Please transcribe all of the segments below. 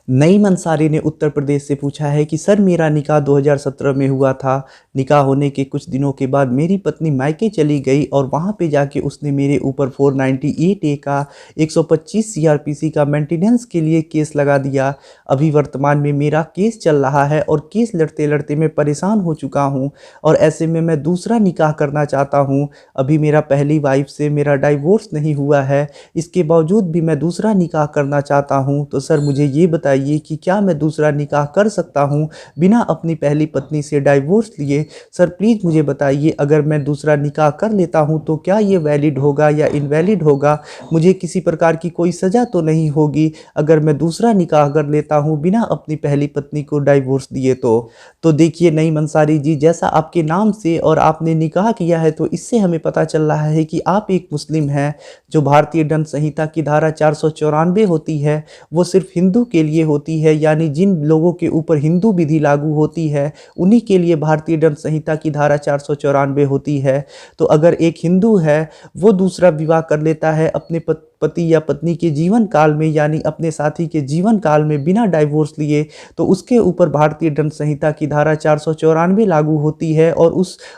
नईम अंसारी ने उत्तर प्रदेश से पूछा है कि सर मेरा निकाह 2017 में हुआ था। निकाह होने के कुछ दिनों के बाद मेरी पत्नी मायके चली गई और वहां पे जाके उसने मेरे ऊपर 498 ए का 125 सीआरपीसी का मेंटेनेंस के लिए केस लगा दिया। अभी वर्तमान में मेरा केस चल रहा है और केस लड़ते लड़ते मैं परेशान हो चुका हूं और ऐसे में मैं दूसरा निकाह करना चाहता हूं। अभी मेरा पहली वाइफ से मेरा डाइवोर्स नहीं हुआ है, इसके बावजूद भी मैं दूसरा निकाह करना चाहता हूं। तो सर मुझे ये बताइए कि क्या मैं दूसरा निकाह कर सकता हूं बिना अपनी पहली पत्नी से डाइवोर्स लिए। सर प्लीज़ मुझे बताइए, अगर मैं दूसरा निकाह कर लेता हूं तो क्या ये वैलिड होगा या इनवैलिड होगा। मुझे किसी प्रकार की कोई सज़ा तो नहीं होगी अगर मैं दूसरा निकाह कर लेता हूं बिना अपनी पहली पत्नी को डाइवोर्स दिए। तो देखिए नईम अंसारी जी, जैसा आपके नाम से और आपने निकाह किया है तो इससे हमें पता चल रहा है कि आप एक मुस्लिम हैं। जो भारतीय दंड संहिता की धारा 494 होती है वो सिर्फ हिंदू के लिए होती है, यानी जिन लोगों के ऊपर हिंदू विधि लागू होती है उन्हीं के लिए भारतीय दंड संहिता की धारा 494 होती है। तो अगर एक हिंदू है वो दूसरा विवाह कर लेता है अपने पति या पत्नी के जीवन काल में, यानी अपने साथी के जीवन काल में बिना डाइवोर्स लिए, तो उसके ऊपर भारतीय दंड संहिता की धारा 494 लागू होती है और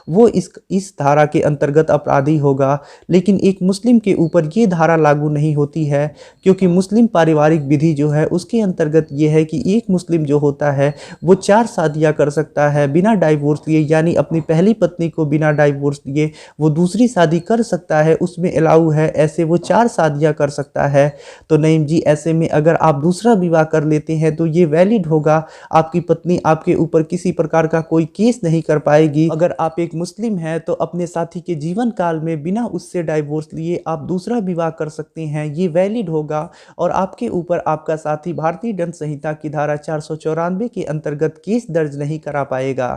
वो इस धारा के अंतर्गत अपराधी होगा। लेकिन एक मुस्लिम के ऊपर ये धारा लागू नहीं होती है, क्योंकि मुस्लिम पारिवारिक विधि जो है उसके अंतर्गत ये है कि एक मुस्लिम जो होता है वो 4 शादियां कर सकता है बिना डाइवोर्स लिए, यानी अपनी पहली पत्नी को बिना डाइवोर्स लिए वो दूसरी शादी कर सकता है, उसमें अलाउ है। ऐसे वो 4 शादियां कर सकता है। तो नईम जी, ऐसे में अगर आप दूसरा विवाह कर लेते हैं तो ये वैलिड होगा। आपकी पत्नी आपके ऊपर किसी प्रकार का कोई केस नहीं कर पाएगी। अगर आप एक मुस्लिम हैं तो अपने साथी के जीवन काल में बिना उससे डाइवोर्स लिए आप दूसरा विवाह कर सकते हैं, ये वैलिड होगा और आपके ऊपर आपका साथी भारतीय दंड संहिता की धारा 494 के अंतर्गत केस दर्ज नहीं करा पाएगा।